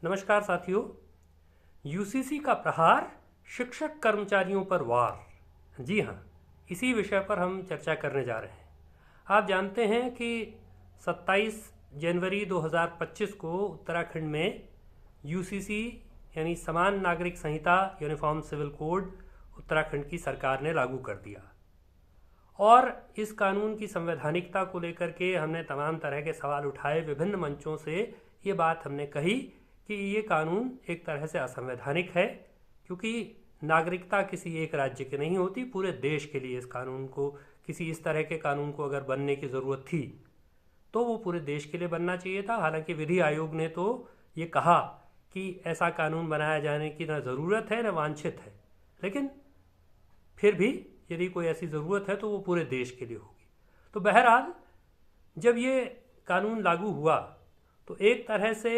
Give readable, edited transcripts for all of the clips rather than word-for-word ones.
नमस्कार साथियों। यूसीसी का प्रहार, शिक्षक कर्मचारियों पर वार। जी हाँ, इसी विषय पर हम चर्चा करने जा रहे हैं। आप जानते हैं कि 27 जनवरी 2025 को उत्तराखंड में यूसीसी यानी समान नागरिक संहिता यूनिफॉर्म सिविल कोड उत्तराखंड की सरकार ने लागू कर दिया। और इस कानून की संवैधानिकता को लेकर के हमने तमाम तरह के सवाल उठाए। विभिन्न मंचों से ये बात हमने कही कि ये कानून एक तरह से असंवैधानिक है, क्योंकि नागरिकता किसी एक राज्य की नहीं होती, पूरे देश के लिए इस कानून को, किसी इस तरह के कानून को अगर बनने की ज़रूरत थी तो वो पूरे देश के लिए बनना चाहिए था। हालांकि विधि आयोग ने तो ये कहा कि ऐसा कानून बनाया जाने की न ज़रूरत है न वांछित है, लेकिन फिर भी यदि कोई ऐसी ज़रूरत है तो वो पूरे देश के लिए होगी। तो बहरहाल जब ये कानून लागू हुआ तो एक तरह से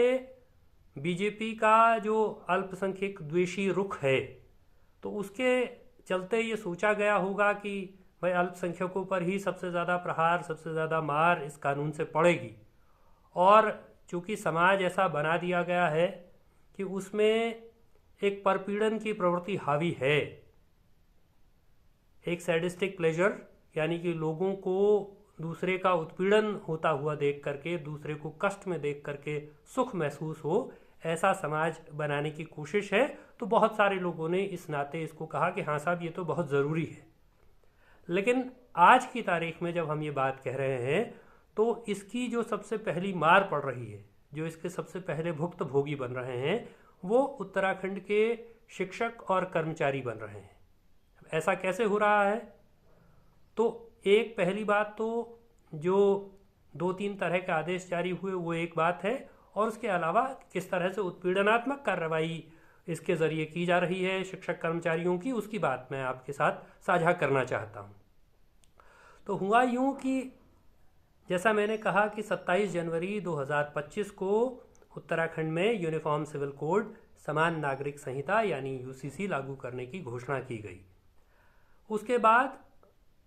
बीजेपी का जो अल्पसंख्यक द्वेषी रुख है, तो उसके चलते ये सोचा गया होगा कि भाई अल्पसंख्यकों पर ही सबसे ज़्यादा प्रहार, सबसे ज़्यादा मार इस कानून से पड़ेगी। और चूँकि समाज ऐसा बना दिया गया है कि उसमें एक परपीड़न की प्रवृत्ति हावी है, एक सैडिस्टिक प्लेजर, यानी कि लोगों को दूसरे का उत्पीड़न होता हुआ देख करके, दूसरे को कष्ट में देख करके सुख महसूस हो, ऐसा समाज बनाने की कोशिश है। तो बहुत सारे लोगों ने इस नाते इसको कहा कि हाँ साहब, ये तो बहुत ज़रूरी है। लेकिन आज की तारीख में जब हम ये बात कह रहे हैं तो इसकी जो सबसे पहली मार पड़ रही है, जो इसके सबसे पहले भुक्तभोगी बन रहे हैं, वो उत्तराखंड के शिक्षक और कर्मचारी बन रहे हैं। ऐसा कैसे हो रहा है? तो एक पहली बात तो जो 2-3 तरह के आदेश जारी हुए वो एक बात है, और उसके अलावा किस तरह से उत्पीड़नात्मक कार्रवाई इसके ज़रिए की जा रही है शिक्षक कर्मचारियों की, उसकी बात मैं आपके साथ साझा करना चाहता हूँ। तो हुआ यूँ कि जैसा मैंने कहा कि 27 जनवरी 2025 को उत्तराखंड में यूनिफॉर्म सिविल कोड समान नागरिक संहिता यानी यूसीसी लागू करने की घोषणा की गई। उसके बाद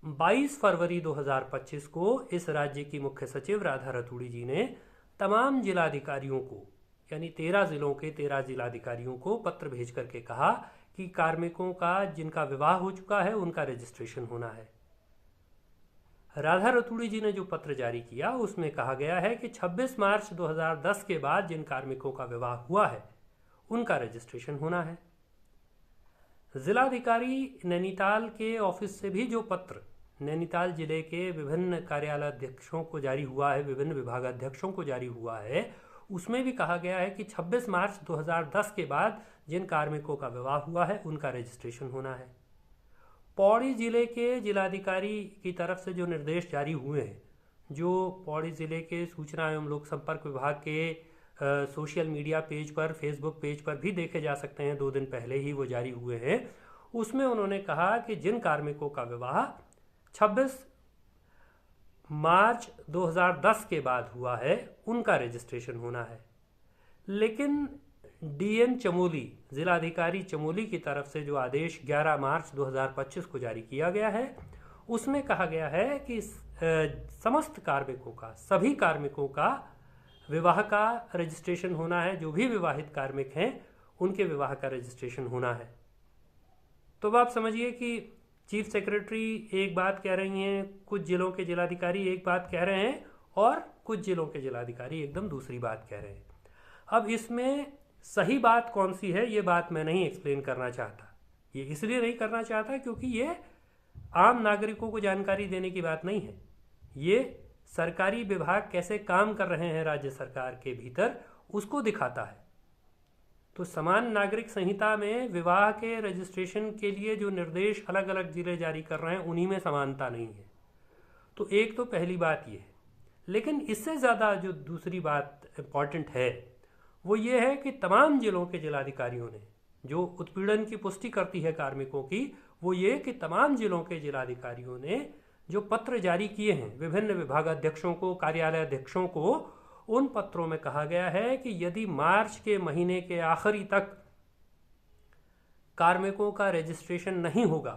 22 फरवरी 2025 को इस राज्य की मुख्य सचिव राधा रतूड़ी जी ने तमाम जिलाधिकारियों को, यानी 13 जिलों के 13 जिलाधिकारियों को पत्र भेज करके कहा कि कार्मिकों का जिनका विवाह हो चुका है उनका रजिस्ट्रेशन होना है। राधा रतूड़ी जी ने जो पत्र जारी किया उसमें कहा गया है कि 26 मार्च 2010 के बाद जिन कार्मिकों का विवाह हुआ है उनका रजिस्ट्रेशन होना है। जिलाधिकारी नैनीताल के ऑफिस से भी जो पत्र नैनीताल जिले के विभिन्न कार्यालय अध्यक्षों को जारी हुआ है, विभिन्न विभागाध्यक्षों को जारी हुआ है, उसमें भी कहा गया है कि 26 मार्च 2010 के बाद जिन कार्मिकों का विवाह हुआ है उनका रजिस्ट्रेशन होना है। पौड़ी जिले के जिलाधिकारी की तरफ से जो निर्देश जारी हुए हैं, जो पौड़ी जिले के सूचना एवं लोक संपर्क विभाग के सोशल मीडिया पेज पर, फेसबुक पेज पर भी देखे जा सकते हैं, 2 दिन पहले ही वो जारी हुए हैं। उसमें उन्होंने कहा कि जिन कार्मिकों का विवाह 26 मार्च 2010 के बाद हुआ है उनका रजिस्ट्रेशन होना है। लेकिन डीएन चमोली, जिलाधिकारी चमोली की तरफ से जो आदेश 11 मार्च 2025 को जारी किया गया है, उसमें कहा गया है कि समस्त कार्मिकों का, सभी कार्मिकों का विवाह का रजिस्ट्रेशन होना है। जो भी विवाहित कार्मिक हैं उनके विवाह का रजिस्ट्रेशन होना है। तो अब आप समझिए कि चीफ सेक्रेटरी एक बात कह रही हैं, कुछ जिलों के जिलाधिकारी एक बात कह रहे हैं, और कुछ जिलों के जिलाधिकारी एकदम दूसरी बात कह रहे हैं। अब इसमें सही बात कौन सी है, ये बात मैं नहीं एक्सप्लेन करना चाहता। ये इसलिए नहीं करना चाहता क्योंकि ये आम नागरिकों को जानकारी देने की बात नहीं है। ये सरकारी विभाग कैसे काम कर रहे हैं राज्य सरकार के भीतर, उसको दिखाता है। तो समान नागरिक संहिता में विवाह के रजिस्ट्रेशन के लिए जो निर्देश अलग अलग जिले जारी कर रहे हैं उन्हीं में समानता नहीं है। तो एक तो पहली बात ये है। लेकिन इससे ज़्यादा जो दूसरी बात इम्पॉर्टेंट है वो ये है कि तमाम जिलों के जिलाधिकारियों ने, जो उत्पीड़न की पुष्टि करती है कार्मिकों की, वो ये कि तमाम जिलों के जिलाधिकारियों ने जो पत्र जारी किए हैं विभिन्न विभागाध्यक्षों को, कार्यालय अध्यक्षों को, उन पत्रों में कहा गया है कि यदि मार्च के महीने के आखिरी तक कार्मिकों का रजिस्ट्रेशन नहीं होगा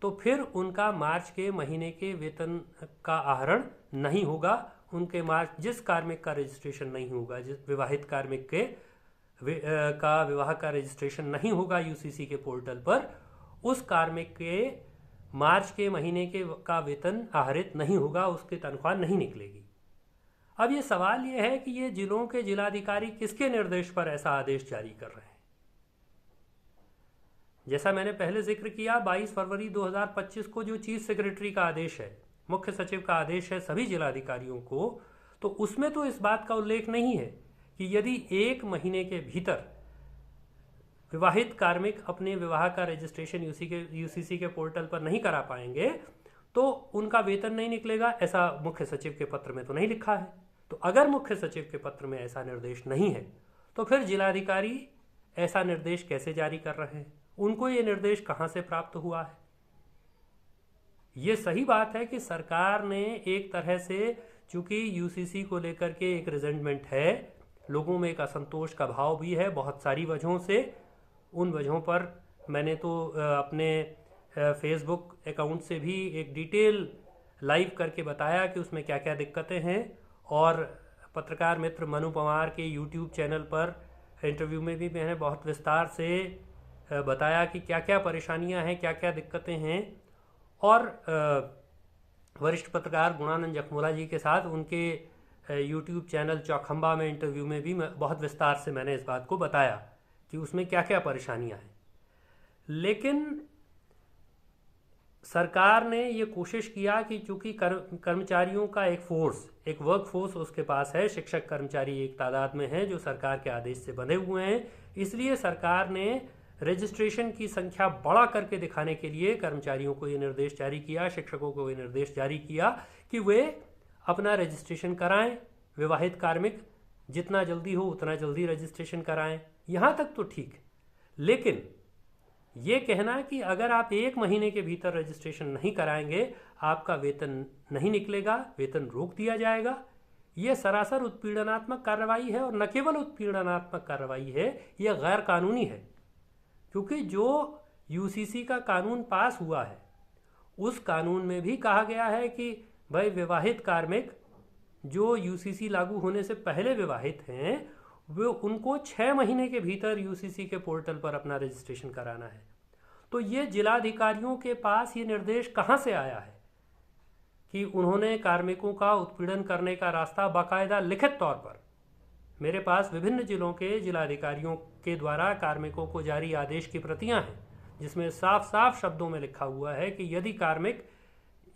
तो फिर उनका मार्च के महीने के वेतन का आहरण नहीं होगा, उनके मार्च जिस कार्मिक का रजिस्ट्रेशन नहीं होगा, जिस विवाहित कार्मिक के का विवाह का रजिस्ट्रेशन नहीं होगा यूसीसी के पोर्टल पर, उस कार्मिक के मार्च के महीने के का वेतन आहरित नहीं होगा, उसकी तनख्वाह नहीं निकलेगी। अब ये सवाल ये है कि ये जिलों के जिलाधिकारी किसके निर्देश पर ऐसा आदेश जारी कर रहे हैं। जैसा मैंने पहले जिक्र किया, 22 फरवरी 2025 को जो चीफ सेक्रेटरी का आदेश है, मुख्य सचिव का आदेश है सभी जिलाधिकारियों को, तो उसमें तो इस बात का उल्लेख नहीं है कि यदि 1 महीने के भीतर विवाहित कार्मिक अपने विवाह का रजिस्ट्रेशन यूसीसी के पोर्टल पर नहीं करा पाएंगे तो उनका वेतन नहीं निकलेगा। ऐसा मुख्य सचिव के पत्र में तो नहीं लिखा है। तो अगर मुख्य सचिव के पत्र में ऐसा निर्देश नहीं है तो फिर जिलाधिकारी ऐसा निर्देश कैसे जारी कर रहे हैं, उनको ये निर्देश कहाँ से प्राप्त हुआ है। ये सही बात है कि सरकार ने एक तरह से, चूंकि यूसीसी को लेकर के एक रिजेंटमेंट है, लोगों में एक असंतोष का भाव भी है बहुत सारी वजहों से। उन वजहों पर मैंने तो अपने फेसबुक अकाउंट से भी एक डिटेल लाइव करके बताया कि उसमें क्या क्या दिक्कतें हैं, और पत्रकार मित्र मनु पवार के यूट्यूब चैनल पर इंटरव्यू में भी मैंने बहुत विस्तार से बताया कि क्या क्या परेशानियां हैं, क्या क्या दिक्कतें हैं। और वरिष्ठ पत्रकार गुणानंद जखमोला जी के साथ उनके यूट्यूब चैनल चौखंबा में इंटरव्यू में भी बहुत विस्तार से मैंने इस बात को बताया कि उसमें क्या क्या परेशानियां हैं। लेकिन सरकार ने ये कोशिश किया कि चूंकि कर्मचारियों का एक फोर्स, एक वर्क फोर्स उसके पास है, शिक्षक कर्मचारी एक तादाद में है जो सरकार के आदेश से बंधे हुए हैं, इसलिए सरकार ने रजिस्ट्रेशन की संख्या बढ़ा करके दिखाने के लिए कर्मचारियों को ये निर्देश जारी किया, शिक्षकों को ये निर्देश जारी किया कि वे अपना रजिस्ट्रेशन कराएं। विवाहित कार्मिक जितना जल्दी हो उतना जल्दी रजिस्ट्रेशन कराएं। यहाँ तक तो ठीक है, लेकिन ये कहना कि अगर आप 1 महीने के भीतर रजिस्ट्रेशन नहीं कराएंगे आपका वेतन नहीं निकलेगा, वेतन रोक दिया जाएगा, यह सरासर उत्पीड़नात्मक कार्रवाई है। और न केवल उत्पीड़नात्मक कार्रवाई है, यह गैर कानूनी है। क्योंकि जो यूसीसी का कानून पास हुआ है उस कानून में भी कहा गया है कि भाई विवाहित कार्मिक जो यूसीसी लागू होने से पहले विवाहित हैं वो उनको 6 महीने के भीतर यूसीसी के पोर्टल पर अपना रजिस्ट्रेशन कराना है। तो ये जिलाधिकारियों के पास ये निर्देश कहाँ से आया है कि उन्होंने कार्मिकों का उत्पीड़न करने का रास्ता बाकायदा लिखित तौर पर, मेरे पास विभिन्न जिलों के जिलाधिकारियों के द्वारा कार्मिकों को जारी आदेश की प्रतियां हैं जिसमें साफ साफ शब्दों में लिखा हुआ है कि यदि कार्मिक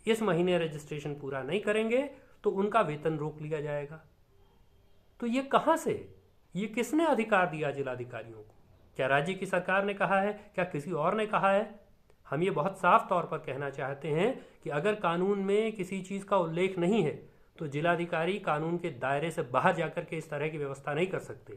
इस महीने रजिस्ट्रेशन पूरा नहीं करेंगे तो उनका वेतन रोक लिया जाएगा। तो ये कहाँ से, ये किसने अधिकार दिया जिलाधिकारियों को? क्या राज्य की सरकार ने कहा है? क्या किसी और ने कहा है? हम ये बहुत साफ तौर पर कहना चाहते हैं कि अगर कानून में किसी चीज़ का उल्लेख नहीं है तो जिलाधिकारी कानून के दायरे से बाहर जाकर के इस तरह की व्यवस्था नहीं कर सकते।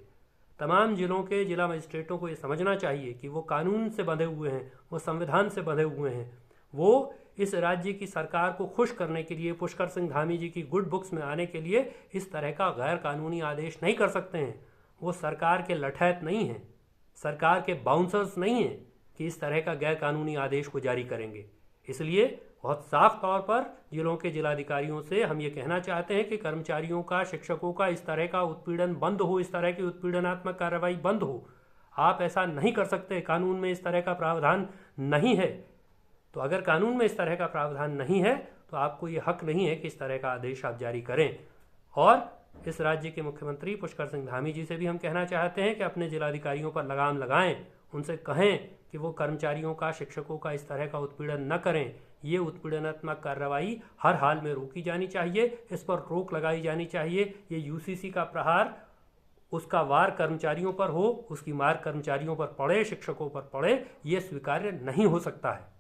तमाम जिलों के जिला मजिस्ट्रेटों को ये समझना चाहिए कि वो कानून से बंधे हुए हैं, वो संविधान से बंधे हुए हैं। वो इस राज्य की सरकार को खुश करने के लिए, पुष्कर सिंह धामी जी की गुड बुक्स में आने के लिए इस तरह का गैर कानूनी आदेश नहीं कर सकते हैं। वो सरकार के लठैत नहीं हैं, सरकार के बाउंसर्स नहीं हैं कि इस तरह का गैर कानूनी आदेश को जारी करेंगे। इसलिए बहुत साफ तौर पर जिलों के जिलाधिकारियों से हम ये कहना चाहते हैं कि कर्मचारियों का, शिक्षकों का इस तरह का उत्पीड़न बंद हो, इस तरह की उत्पीड़नात्मक कार्रवाई बंद हो। आप ऐसा नहीं कर सकते, कानून में इस तरह का प्रावधान नहीं है। तो अगर कानून में इस तरह का प्रावधान नहीं है तो आपको ये हक नहीं है कि इस तरह का आदेश आप जारी करें। और इस राज्य के मुख्यमंत्री पुष्कर सिंह धामी जी से भी हम कहना चाहते हैं कि अपने जिलाधिकारियों पर लगाम लगाएं, उनसे कहें कि वो कर्मचारियों का, शिक्षकों का इस तरह का उत्पीड़न न करें। ये उत्पीड़नात्मक कार्रवाई हर हाल में रोकी जानी चाहिए, इस पर रोक लगाई जानी चाहिए। ये यूसीसी का प्रहार, उसका वार कर्मचारियों पर हो, उसकी मार कर्मचारियों पर पड़े, शिक्षकों पर पड़े, ये स्वीकार्य नहीं हो सकता है।